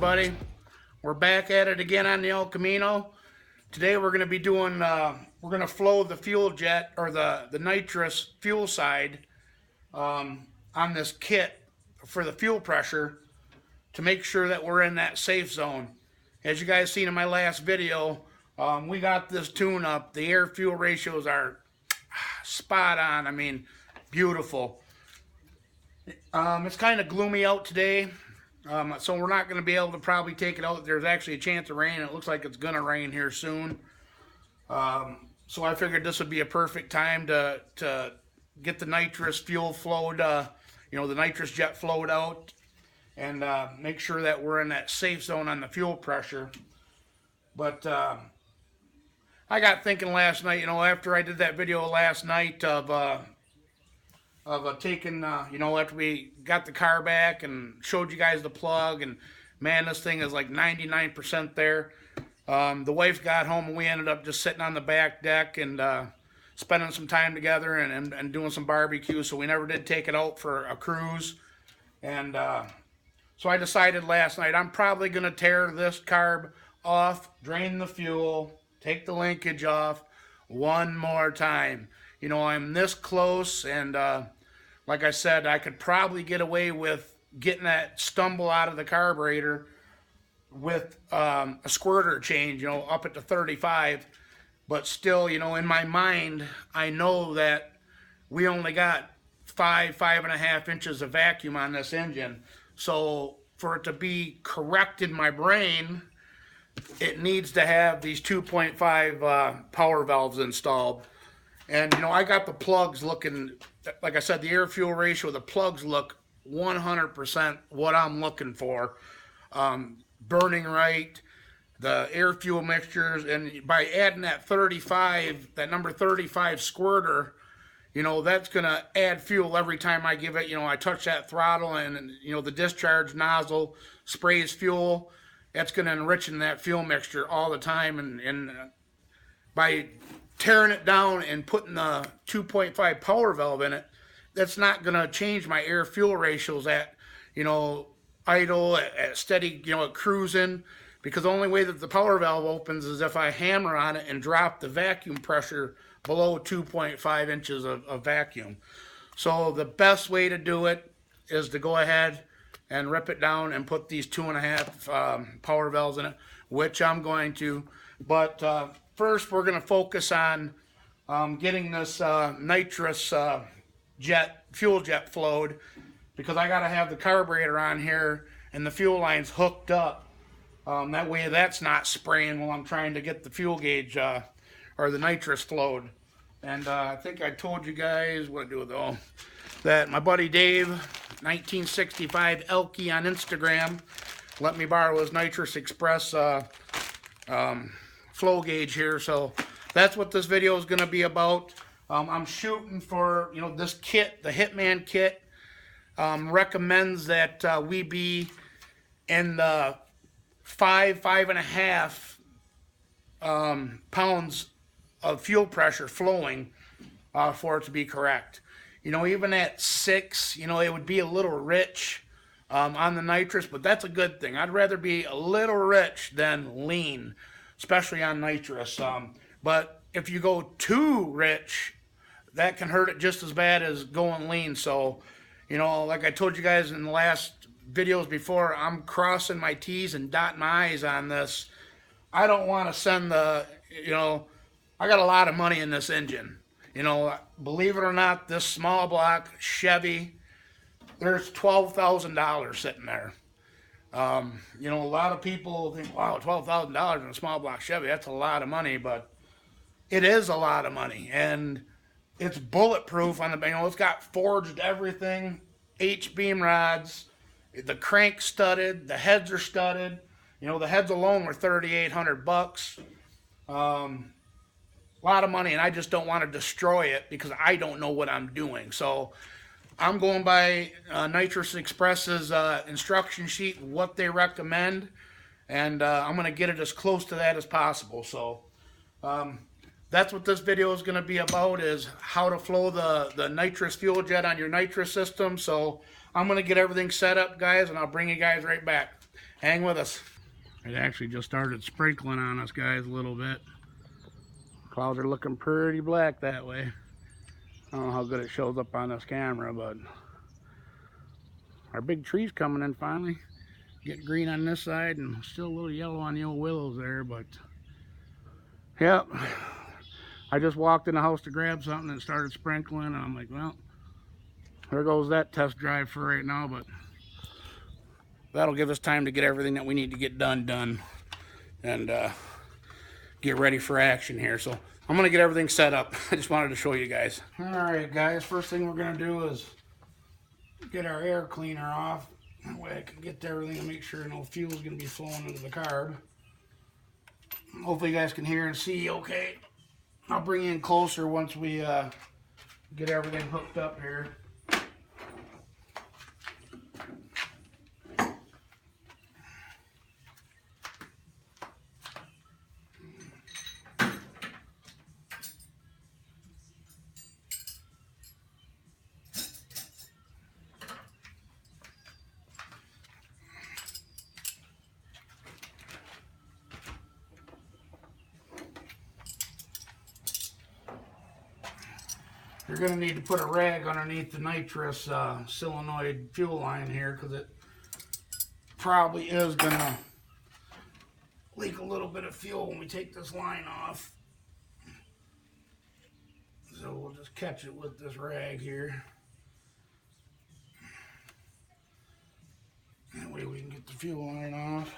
everybody? We're back at it again on the El Camino. Today we're going to be doing, we're going to flow the fuel jet, or the nitrous fuel side on this kit for the fuel pressure to make sure that we're in that safe zone. As you guys seen in my last video, we got this tune up. The air fuel ratios are spot on. I mean, beautiful. It's kind of gloomy out today. So we're not going to be able to probably take it out. There's actually a chance of rain. It looks like it's going to rain here soon. So I figured this would be a perfect time to get the nitrous fuel flowed, the nitrous jet flowed out, and make sure that we're in that safe zone on the fuel pressure. But I got thinking last night, after I did that video last night of taking, after we got the car back and showed you guys the plug, and man, this thing is like 99% there. The wife got home and we ended up just sitting on the back deck and spending some time together and doing some barbecue, so we never did take it out for a cruise. And so I decided last night I'm probably going to tear this carb off, drain the fuel, take the linkage off one more time. I'm this close, and like I said, I could probably get away with getting that stumble out of the carburetor with a squirter change, up at the 35. But still, in my mind, I know that we only got 5.5 inches of vacuum on this engine. So for it to be correct in my brain, it needs to have these 2.5 power valves installed. And, I got the plugs looking, like I said, the air fuel ratio, the plugs look 100% what I'm looking for. Burning right, the air fuel mixtures, and by adding that 35, that number 35 squirter, that's going to add fuel every time I give it. I touch that throttle, and, the discharge nozzle sprays fuel. That's going to enrich in that fuel mixture all the time. And by tearing it down and putting the 2.5 power valve in it, that's not going to change my air fuel ratios at, idle, at steady, at cruising, because the only way that the power valve opens is if I hammer on it and drop the vacuum pressure below 2.5 inches of vacuum. So the best way to do it is to go ahead and rip it down and put these 2.5 power valves in it, which I'm going to. But first, we're going to focus on getting this nitrous fuel jet flowed, because I got to have the carburetor on here and the fuel lines hooked up. That way that's not spraying while I'm trying to get the fuel gauge or the nitrous flowed. And I think I told you guys what to do though, that my buddy Dave, 1965 Elky on Instagram, let me borrow his Nitrous Express flow gauge here. So that's what this video is going to be about. I'm shooting for, this kit, the Hitman kit, recommends that we be in the 5.5 pounds of fuel pressure flowing for it to be correct. Even at 6, it would be a little rich on the nitrous, but that's a good thing. I'd rather be a little rich than lean, especially on nitrous. But if you go too rich, that can hurt it just as bad as going lean. So, like I told you guys in the last videos before, I'm crossing my T's and dotting my I's on this. I don't want to send the, I got a lot of money in this engine. Believe it or not, this small block Chevy, there's $12,000 sitting there. A lot of people think, wow, $12,000 in a small block Chevy, that's a lot of money, but it is a lot of money. And it's bulletproof on the, it's got forged everything, H-beam rods, the crank studded, the heads are studded. The heads alone were $3,800. A lot of money, and I just don't want to destroy it because I don't know what I'm doing. So I'm going by Nitrous Express's instruction sheet, what they recommend, and I'm going to get it as close to that as possible. So that's what this video is going to be about, is how to flow the nitrous fuel jet on your nitrous system. So I'm going to get everything set up, guys, and I'll bring you guys right back. Hang with us. It actually just started sprinkling on us, guys, a little bit. Clouds are looking pretty black that way. I don't know how good it shows up on this camera, but our big tree's coming in finally. Getting green on this side and still a little yellow on the old willows there, but yep. I just walked in the house to grab something and it started sprinkling, and I'm like, well, there goes that test drive for right now, but that'll give us time to get everything that we need to get done and get ready for action here. So I'm gonna get everything set up. I just wanted to show you guys. All right, guys, first thing we're gonna do is get our air cleaner off. That way I can get to everything and make sure no fuel is gonna be flowing into the carb. Hopefully you guys can hear and see okay. I'll bring you in closer once we get everything hooked up here. You're going to need to put a rag underneath the nitrous solenoid fuel line here, because it probably is going to leak a little bit of fuel when we take this line off. So we'll just catch it with this rag here. That way we can get the fuel line off.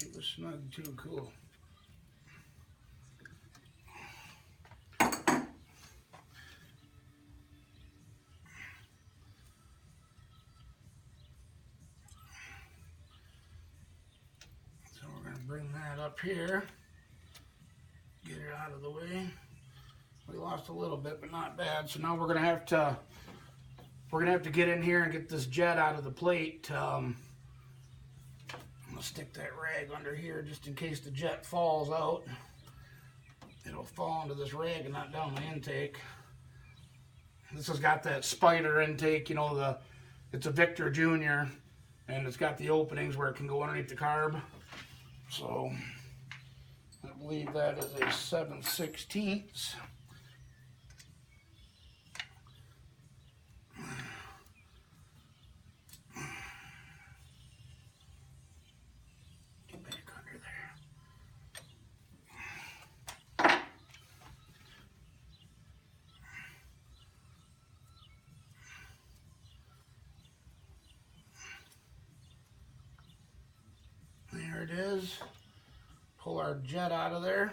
It was snug too, cool. So we're going to bring that up here, get it out of the way. We lost a little bit, but not bad. So now we're going to have to get in here and get this jet out of the plate. I'm gonna stick that rag under here just in case the jet falls out. It'll fall into this rag and not down the intake. This has got that spider intake, you know, it's a Victor Jr. and it's got the openings where it can go underneath the carb. So I believe that is a 7/16. There it is. Pull our jet out of there.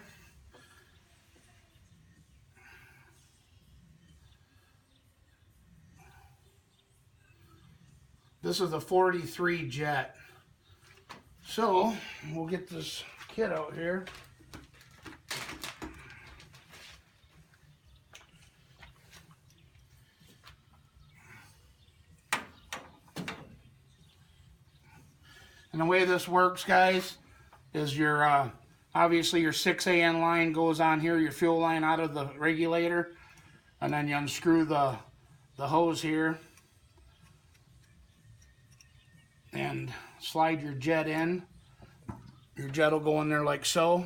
This is a 43 jet. So we'll get this kit out here. And the way this works, guys, is your obviously your 6AN line goes on here, your fuel line out of the regulator, and then you unscrew the hose here and slide your jet in. Your jet will go in there like so.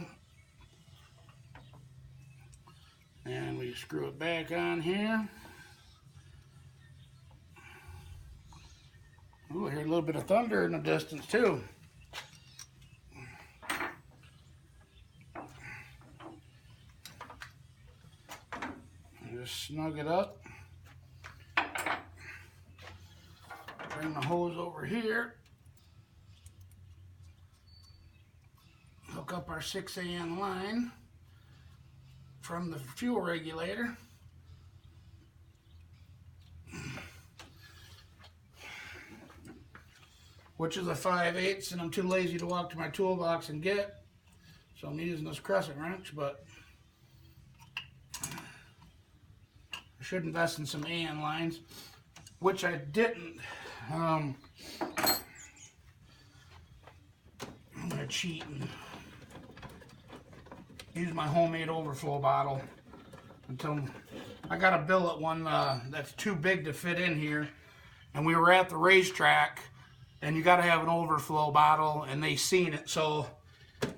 And we screw it back on here. Ooh, I hear a little bit of thunder in the distance too. And just snug it up. Bring the hose over here. Hook up our 6AN line from the fuel regulator. Which is a 5/8, and I'm too lazy to walk to my toolbox and get, so I'm using this crescent wrench, but I should invest in some AN lines, which I didn't. cheat and use my homemade overflow bottle until I got a billet one that's too big to fit in here. And we were at the racetrack, and you got to have an overflow bottle, and they seen it. So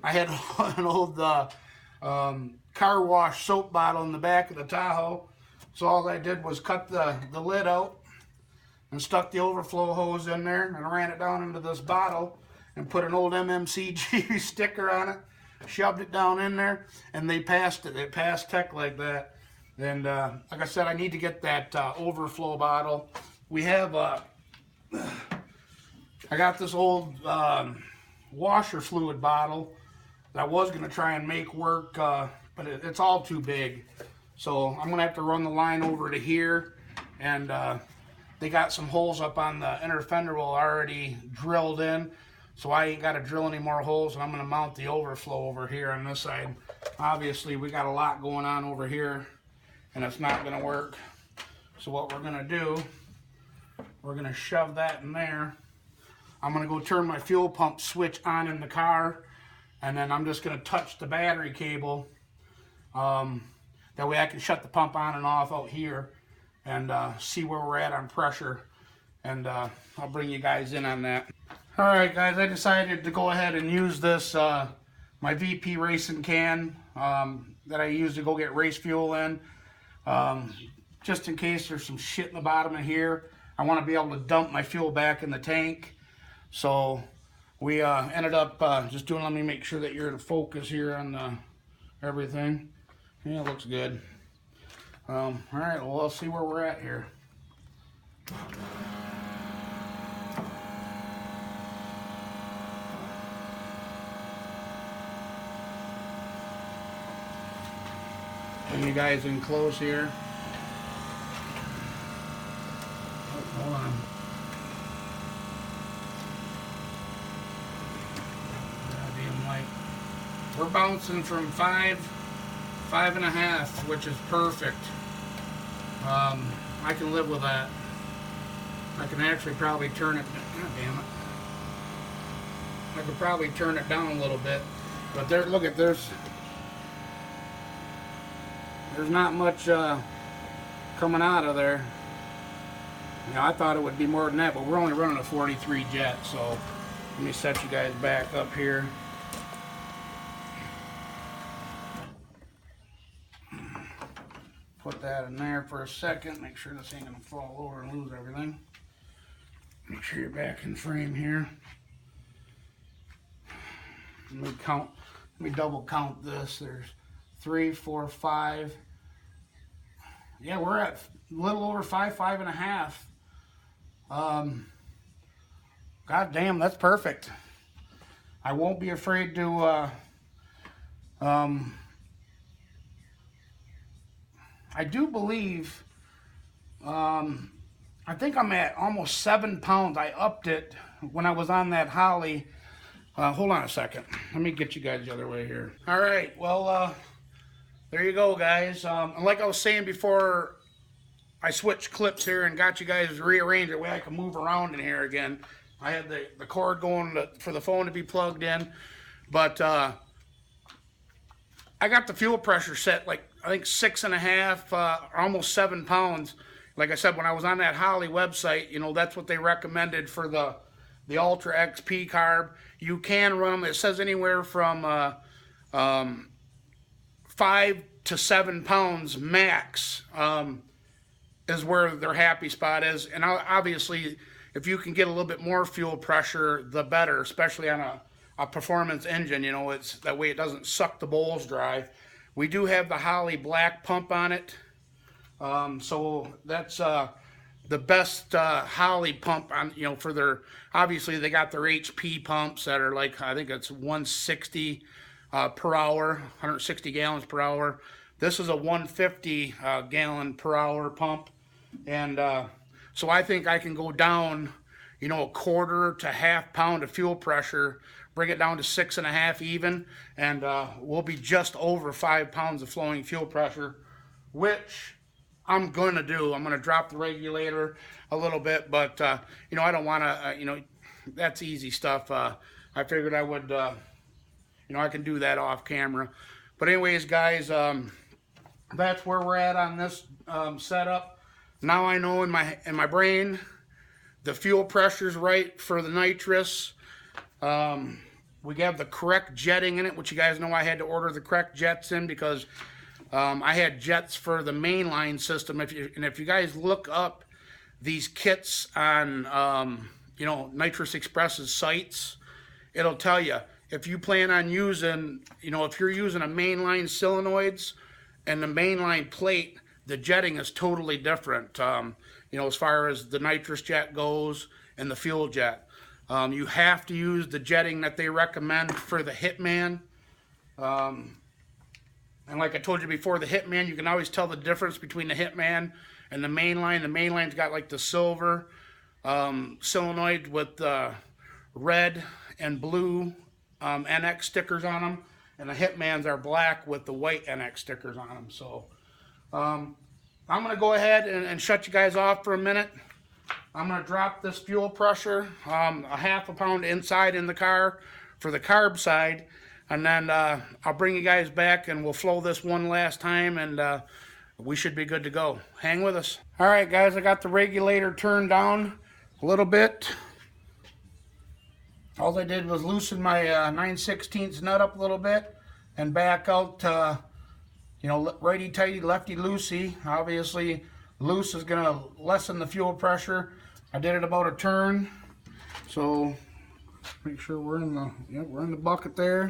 I had an old car wash soap bottle in the back of the Tahoe. So all I did was cut the lid out and stuck the overflow hose in there and ran it down into this bottle and put an old MMCG sticker on it, shoved it down in there, and they passed it. It passed tech like that. And like I said, I need to get that overflow bottle. We have, I got this old washer fluid bottle that I was going to try and make work, but it's all too big. So I'm going to have to run the line over to here, and they got some holes up on the inner fender well already drilled in, so I ain't got to drill any more holes, and I'm going to mount the overflow over here on this side. Obviously, we got a lot going on over here, and it's not going to work. So what we're going to do, we're going to shove that in there. I'm going to go turn my fuel pump switch on in the car, and then I'm just going to touch the battery cable. That way I can shut the pump on and off out here and see where we're at on pressure. And I'll bring you guys in on that. Alright guys, I decided to go ahead and use this, my VP racing can that I use to go get race fuel in. Just in case there's some shit in the bottom of here. I want to be able to dump my fuel back in the tank. So we ended up just doing, let me make sure that you're in focus here on everything. Yeah, it looks good. Alright, well, let's see where we're at here. Bring you guys in close here. Oh, hold on. Goddamn light. We're bouncing from 5.5, which is perfect. I can live with that. I can actually probably turn it. God damn it! I could probably turn it down a little bit, but there. Look at there's not much coming out of there. You know, I thought it would be more than that, but we're only running a 43 jet. So let me set you guys back up here. Put that in there for a second. Make sure this ain't gonna fall over and lose everything. Make sure you're back in frame here. Let me double count this. There's 3, 4, 5. Yeah, we're at a little over 5.5. God damn, that's perfect. I won't be afraid to I do believe, I think I'm at almost 7 pounds. I upped it when I was on that Holly. Hold on a second. Let me get you guys the other way here. All right, well, there you go, guys. And like I was saying before, I switched clips here and got you guys rearranged the way I can move around in here again. I had the cord going for the phone to be plugged in, but I got the fuel pressure set like I think 6.5, almost 7 pounds. Like I said, when I was on that Holly website, you know, that's what they recommended for the Ultra XP carb. You can run them. It says anywhere from 5 to 7 pounds max is where their happy spot is. And obviously, if you can get a little bit more fuel pressure, the better, especially on a performance engine. You know, it's that way it doesn't suck the bowls dry. We do have the Holly black pump on it, so that's the best Holly pump on, you know, for their, obviously they got their HP pumps that are like, I think it's 160 per hour, 160 gallons per hour. This is a 150 gallon per hour pump, and so I think I can go down, you know, 1/4 to 1/2 pound of fuel pressure, bring it down to 6.5 even, and we'll be just over 5 pounds of flowing fuel pressure, which I'm going to do. I'm going to drop the regulator a little bit, but, you know, I don't want to, you know, that's easy stuff. I figured I would you know, I can do that off camera. But anyways, guys, that's where we're at on this setup. Now I know in my brain the fuel pressure's right for the nitrous. We have the correct jetting in it, which you guys know I had to order the correct jets in because I had jets for the mainline system. If you guys look up these kits on you know, Nitrous Express's sites, it'll tell you if you plan on using, you know, if you're using a mainline solenoids and the mainline plate, the jetting is totally different. You know, as far as the nitrous jet goes and the fuel jet, you have to use the jetting that they recommend for the Hitman. And like I told you before, the Hitman, you can always tell the difference between the Hitman and the mainline. The mainline's got like the silver solenoid with red and blue NX stickers on them, and the Hitmans are black with the white NX stickers on them. So I'm going to go ahead and shut you guys off for a minute. I'm going to drop this fuel pressure a half a pound inside in the car for the carb side, and then I'll bring you guys back and we'll flow this one last time, and we should be good to go. Hang with us. All right, guys, I got the regulator turned down a little bit. All I did was loosen my 9/16 nut up a little bit and back out, you know, righty tighty, lefty loosey. Obviously, loose is going to lessen the fuel pressure. I did it about a turn, so make sure we're in the, yep, we're in the bucket there.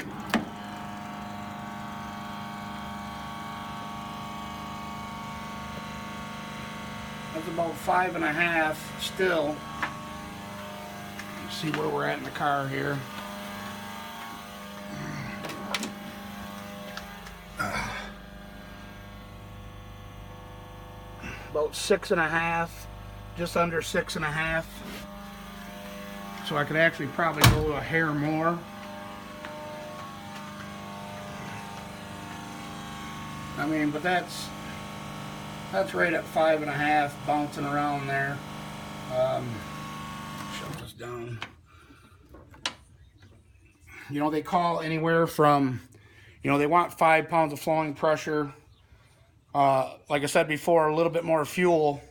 That's about 5.5 still. Let's see where we're at in the car here. About 6.5, just under 6.5. So I could actually probably go a hair more. I mean, but that's right at 5.5, bouncing around there. Shut this down. You know, they call anywhere from, you know, they want 5 pounds of flowing pressure. Like I said before, a little bit more fuel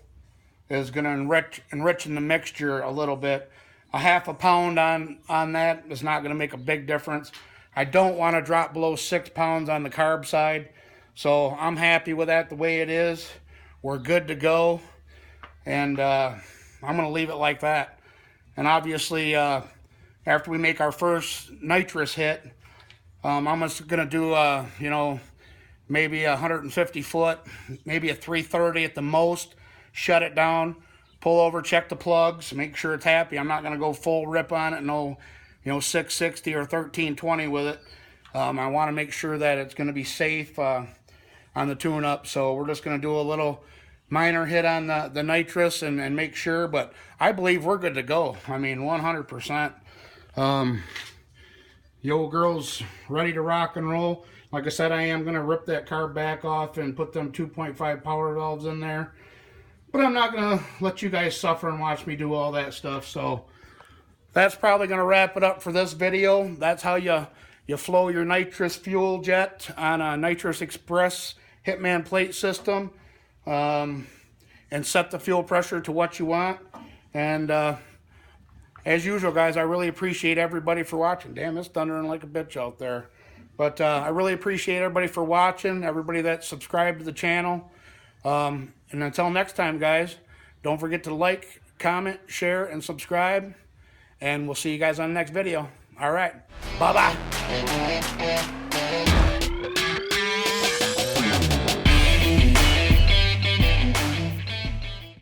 is going to enrich in the mixture a little bit. A half a pound on that is not going to make a big difference. I don't want to drop below 6 pounds on the carb side, so I'm happy with that the way it is. We're good to go, and I'm going to leave it like that. And obviously, after we make our first nitrous hit, I'm just going to do, you know, maybe 150 foot, maybe a 330 at the most, shut it down, pull over, check the plugs, make sure it's happy. I'm not going to go full rip on it, no, you know, 660 or 1320 with it. I want to make sure that it's going to be safe on the tune-up, so we're just going to do a little minor hit on the nitrous and make sure, but I believe we're good to go. I mean, 100%. The old girl's ready to rock and roll. Like I said, I am going to rip that carb back off and put them 2.5 power valves in there. But I'm not going to let you guys suffer and watch me do all that stuff. So that's probably going to wrap it up for this video. That's how you flow your nitrous fuel jet on a Nitrous Express Hitman plate system. And set the fuel pressure to what you want. And as usual, guys, I really appreciate everybody for watching. Damn, it's thundering like a bitch out there. But I really appreciate everybody for watching, everybody that subscribed to the channel. And until next time, guys, don't forget to like, comment, share, and subscribe. And we'll see you guys on the next video. All right. Bye-bye.